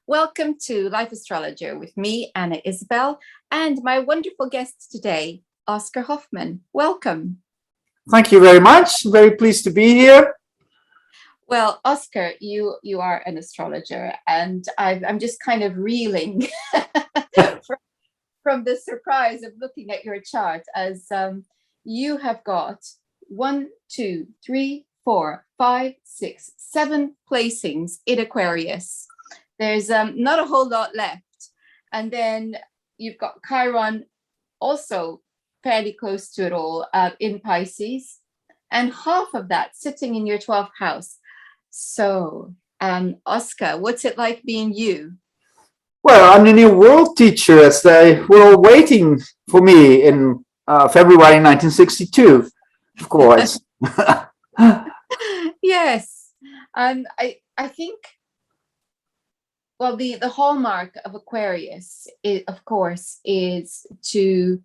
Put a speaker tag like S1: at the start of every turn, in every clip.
S1: Welcome to Life Astrologer with me, Anna Isabel, and my wonderful guest today, Oscar Hoffman. Welcome.
S2: Thank you very much. Very pleased to be here.
S1: Well, Oscar, you are an astrologer, and I'm just kind of reeling from the surprise of looking at your chart, as you have got 1, 2, 3, 4, 5, 6, 7 placings in Aquarius. There's not a whole lot left. And then you've got Chiron also fairly close to it all in Pisces, and half of that sitting in your 12th house. So, Oscar, what's it like being you?
S2: Well, I'm the new world teacher, as they were all waiting for me in February 1962, of course.
S1: Yes. I think, well, the hallmark of Aquarius, of course, is to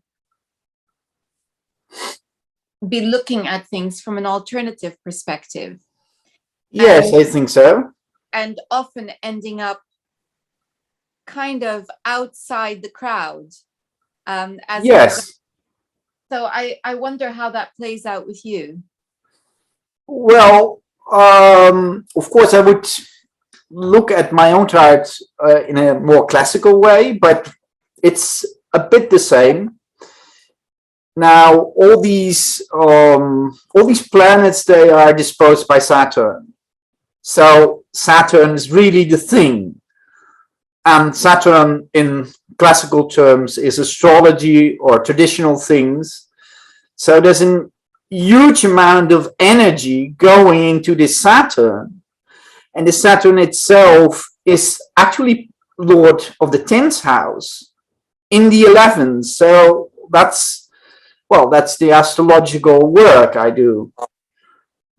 S1: be looking at things from an alternative perspective.
S2: Yes, I think so.
S1: And often ending up kind of outside the crowd.
S2: Yes.
S1: So I wonder how that plays out with you.
S2: Well, of course, I would look at my own chart in a more classical way, but it's a bit the same. Now, all these planets, they are disposed by Saturn. So Saturn is really the thing. And Saturn, in classical terms, is astrology or traditional things. So there's a huge amount of energy going into this Saturn. And the Saturn itself is actually Lord of the 10th house in the 11th. So that's the astrological work I do.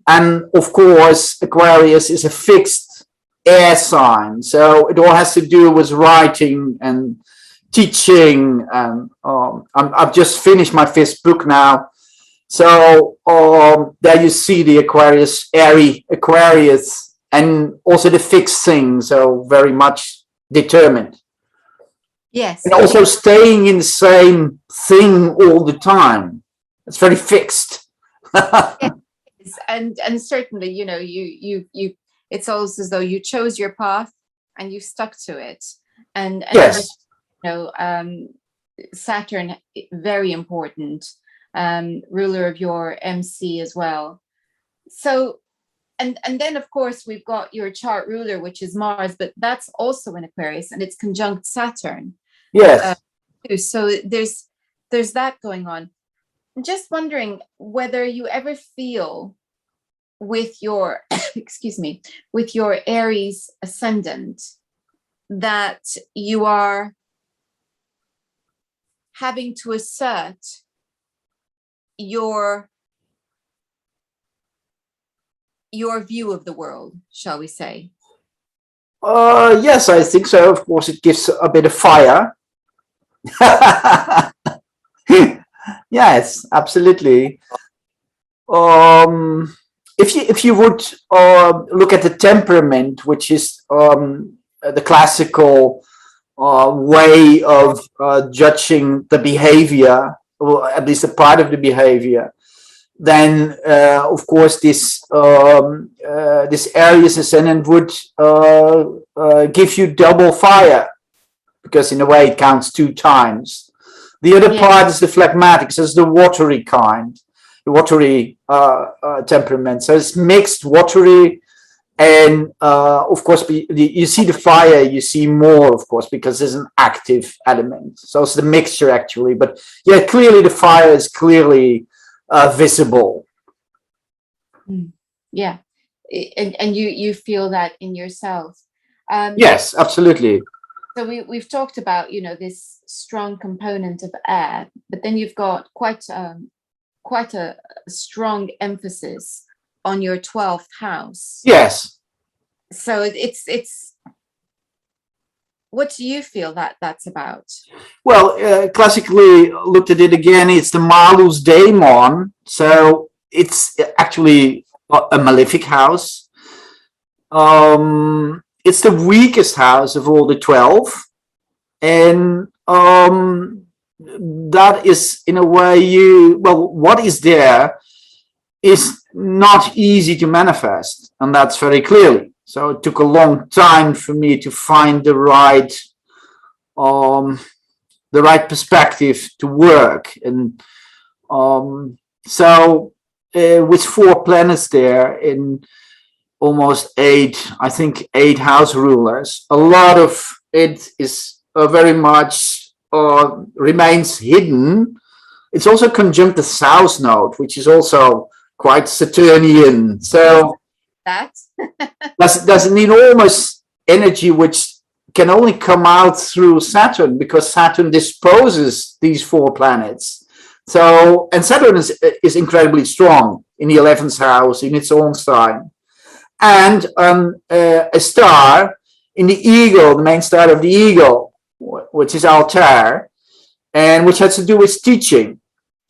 S2: And of course, Aquarius is a fixed air sign. So it all has to do with writing and teaching. And I've just finished my 5th book now. So there you see the Aquarius, airy Aquarius, and also the fixed thing, so very much determined.
S1: Yes.
S2: And also staying in the same thing all the time. It's very fixed.
S1: Yes. And certainly, you it's almost as though you chose your path and you stuck to it. And
S2: yes.
S1: Saturn, very important, ruler of your MC as well. So and then of course we've got your chart ruler, which is Mars, but that's also in Aquarius and it's conjunct Saturn.
S2: Yes.
S1: So there's that going on. I'm just wondering whether you ever feel with your excuse me, with your Aries ascendant, that you are having to assert your view of the world, shall we say?
S2: Yes, I think so. Of course, it gives a bit of fire. Yes, absolutely. If you would look at the temperament, which is the classical way of judging the behavior, or at least a part of the behavior, then of course this Aries ascendant would give you double fire, because in a way it counts 2 times. The other part is the phlegmatic, so it's the watery kind, the watery temperament. So it's mixed, watery, and of course you see the fire, you see more, of course, because there's an active element. So it's the mixture actually, but yeah, clearly the fire is clearly visible.
S1: Yeah, and you feel that in yourself.
S2: Yes, absolutely.
S1: So we've talked about this strong component of air, but then you've got quite a strong emphasis on your 12th house.
S2: Yes.
S1: So it's what do you feel that's about?
S2: Well, classically looked at it again, it's the Malus Daemon, so it's actually a malefic house. it's the weakest house of all the 12. And that is, in a way, what is there is not easy to manifest, and that's very clearly. So it took a long time for me to find the right perspective to work. And so with 4 planets there in almost 8, I think 8 house rulers, a lot of it is very much remains hidden. It's also conjunct the South Node, which is also quite Saturnian. So
S1: That
S2: there's an enormous energy which can only come out through Saturn, because Saturn disposes these 4 planets. So, and Saturn is incredibly strong in the 11th house in its own sign, and a star in the Eagle, the main star of the Eagle, which is Altair, and which has to do with teaching.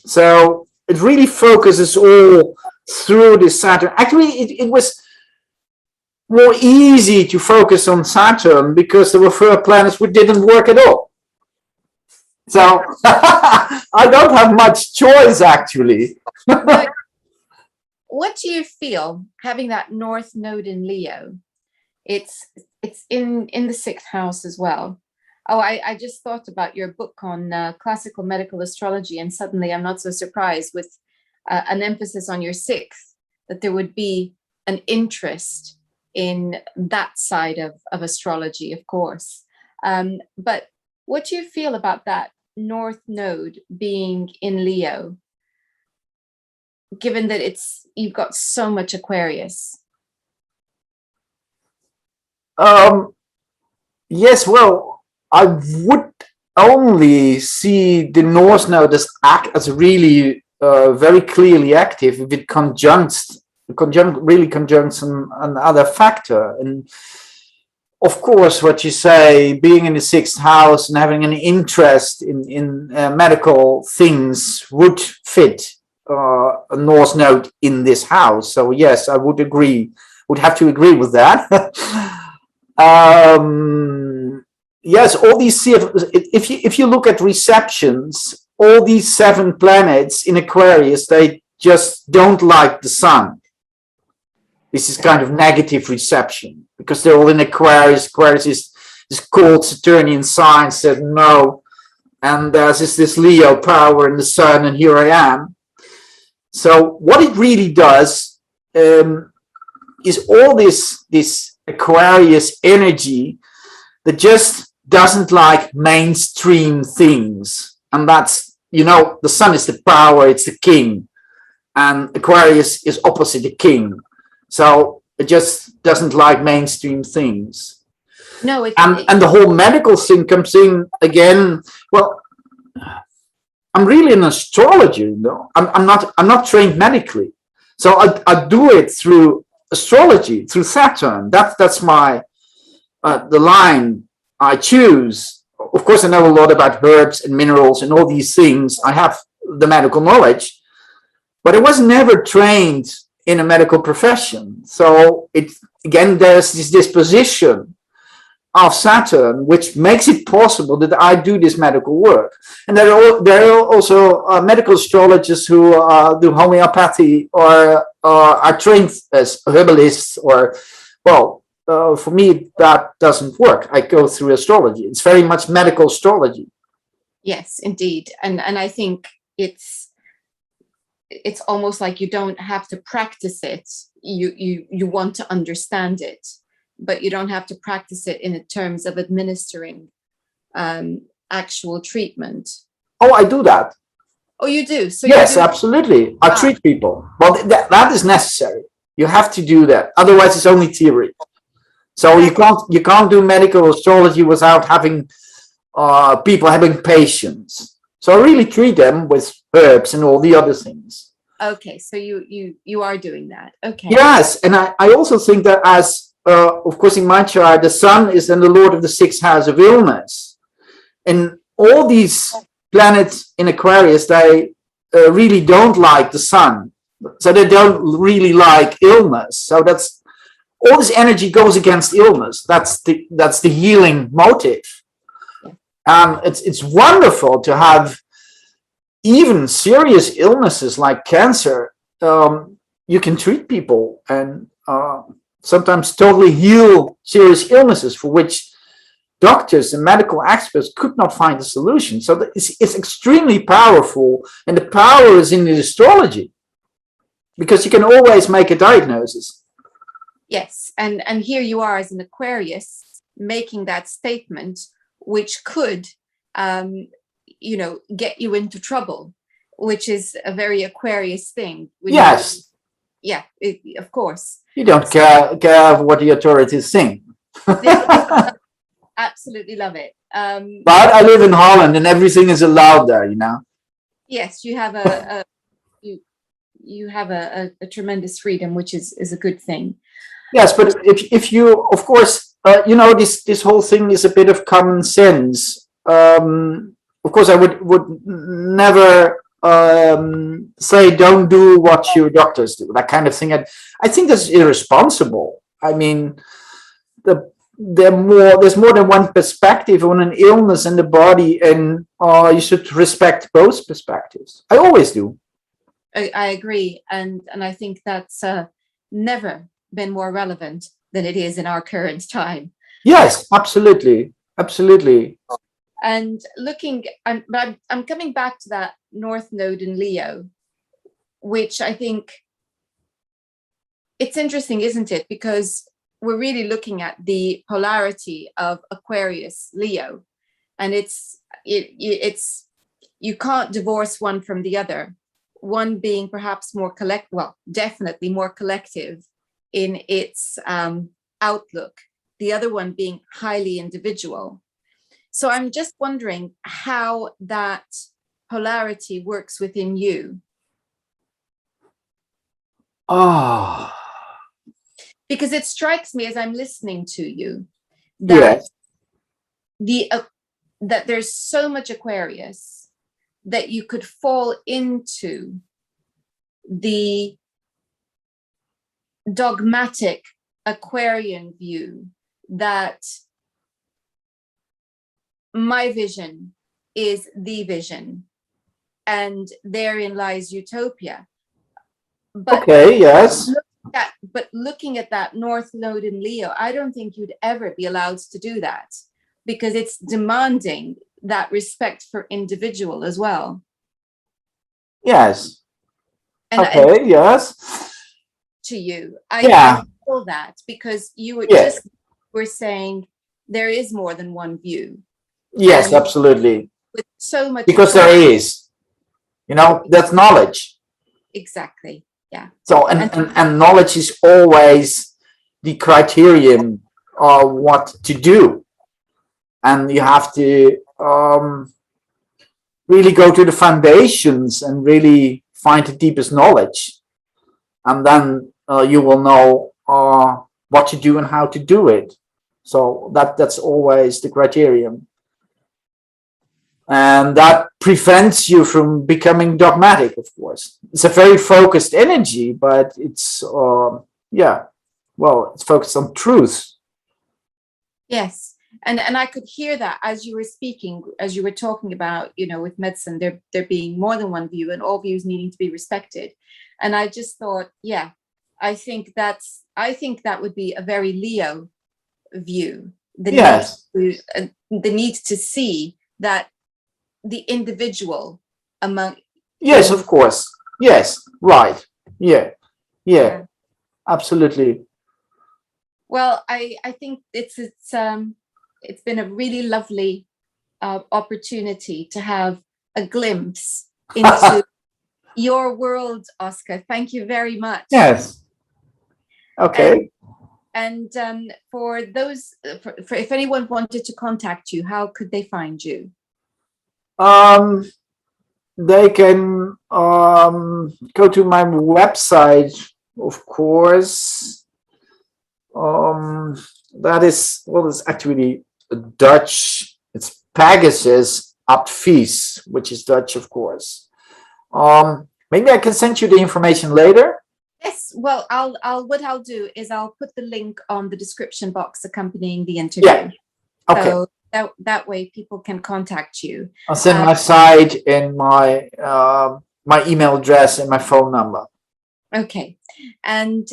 S2: So it really focuses all through this Saturn. Actually, it was more easy to focus on Saturn because there were 4 planets which didn't work at all. So I don't have much choice, actually.
S1: what do you feel having that North Node in Leo? It's in the 6th house as well. Oh, I just thought about your book on classical medical astrology, and suddenly I'm not so surprised with an emphasis on your 6th, that there would be an interest in that side of astrology, of course. But what do you feel about that North Node being in Leo, given that you've got so much Aquarius?
S2: Yes, well, I would only see the North Node as really very clearly active if it really conjuncts another factor. And of course, what you say, being in the 6th house and having an interest in medical things would fit a North Node in this house. So yes, I would have to agree with that. Yes, all these, if you look at receptions, all these 7 planets in Aquarius, they just don't like the sun. This is kind of negative reception because they're all in Aquarius. Aquarius is cold Saturnian sign, said no, and there's this Leo power in the sun, and here I am. So what it really does is all this Aquarius energy that just doesn't like mainstream things. And that's, the sun is the power, it's the king. And Aquarius is opposite the king. So it just doesn't like mainstream things.
S1: No,
S2: and the whole medical thing comes in again. Well, I'm really an astrologer, I'm not trained medically. So I do it through astrology, through Saturn. That's my the line I choose. Of course, I know a lot about herbs and minerals and all these things. I have the medical knowledge, but I was never trained in a medical profession. So there's this disposition of Saturn, which makes it possible that I do this medical work. And there are also medical astrologers who do homeopathy or are trained as herbalists, or, for me, that doesn't work. I go through astrology. It's very much medical astrology.
S1: Yes, indeed. And I think it's almost like you don't have to practice it. You want to understand it, but you don't have to practice it in terms of administering actual treatment.
S2: Oh, I do that.
S1: Oh, you do? So
S2: yes, absolutely. I treat people. Well, that is necessary. You have to do that. Otherwise, it's only theory. So you can't do medical astrology without having people having patients. So I really treat them with herbs and all the other things.
S1: Okay, so you are doing that. Okay.
S2: Yes, and I also think that as of course in my chart, the sun is then the lord of the 6th house of illness, and all these planets in Aquarius, they really don't like the sun, so they don't really like illness. So that's all this energy goes against illness. That's the healing motive. And it's wonderful to have even serious illnesses like cancer. You can treat people and sometimes totally heal serious illnesses for which doctors and medical experts could not find a solution. So it's extremely powerful, and the power is in the astrology, because you can always make a diagnosis.
S1: Yes, and here you are as an Aquarius making that statement, which could, get you into trouble, which is a very Aquarius thing.
S2: Yes.
S1: Of course.
S2: You don't care what the authorities think.
S1: Absolutely love it.
S2: But I live in Holland, and everything is allowed there, you know.
S1: Yes, you have you have a tremendous freedom, which is a good thing.
S2: Yes, but if you, of course, this whole thing is a bit of common sense. Of course, I would never say don't do what your doctors do, that kind of thing. I think that's irresponsible. I mean, there's more than one perspective on an illness in the body, and you should respect both perspectives. I always do.
S1: I agree, and I think that's never been more relevant than it is in our current time.
S2: Yes, absolutely.
S1: And I'm coming back to that North Node in Leo, which I think it's interesting, isn't it? Because we're really looking at the polarity of Aquarius, Leo, and it's you can't divorce one from the other. One being perhaps more definitely more collective in its outlook, the other one being highly individual. So I'm just wondering how that polarity works within you. Because it strikes me as I'm listening to you that that there's so much Aquarius that you could fall into the dogmatic Aquarian view that my vision is the vision and therein lies utopia. But
S2: okay, yes.
S1: But looking at that North Node in Leo, I don't think you'd ever be allowed to do that, because it's demanding that respect for individual as well.
S2: Yes.
S1: And
S2: yes.
S1: To you, I feel that, because you were were saying there is more than one view.
S2: Yes, and absolutely.
S1: With so much,
S2: because there is, that's knowledge.
S1: Exactly. Yeah.
S2: So and knowledge is always the criterion of what to do, and you have to really go to the foundations and really find the deepest knowledge, and then you will know what to do and how to do it. So that's always the criterion, and that prevents you from becoming dogmatic. Of course, it's a very focused energy, but it's it's focused on truth.
S1: Yes, and I could hear that as you were speaking, as you were talking about, with medicine, there being more than one view and all views needing to be respected. And I just thought, I think that would be a very Leo view. The need to see that the individual among.
S2: Yes, of course. Yes, right. Yeah, absolutely.
S1: Well, I think it's been a really lovely opportunity to have a glimpse into your world, Oscar. Thank you very much.
S2: Yes. Okay.
S1: And for those, for if anyone wanted to contact you, how could they find you?
S2: They can go to my website, of course. That is, it's actually Dutch. It's Pegasus Advies, which is Dutch, of course. Maybe I can send you the information later.
S1: Yes, well, what I'll do is I'll put the link on the description box accompanying the interview.
S2: Yeah. Okay.
S1: So that way people can contact you.
S2: I'll send my site and my email address and my phone number.
S1: Okay, and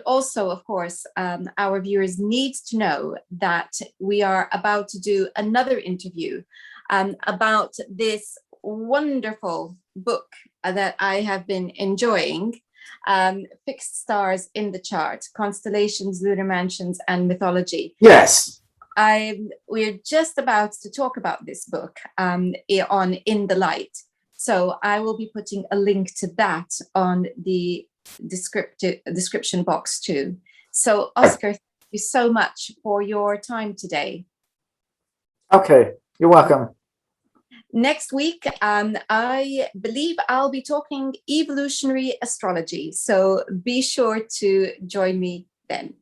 S1: also, of course, our viewers need to know that we are about to do another interview about this wonderful book that I have been enjoying, Fixed Stars in the Chart, Constellations, Lunar Mansions, and Mythology.
S2: Yes.
S1: We're just about to talk about this book on In the Light. So I will be putting a link to that on the description box too. So Oscar, thank you so much for your time today.
S2: Okay, you're welcome.
S1: Next week, I believe I'll be talking evolutionary astrology. So be sure to join me then.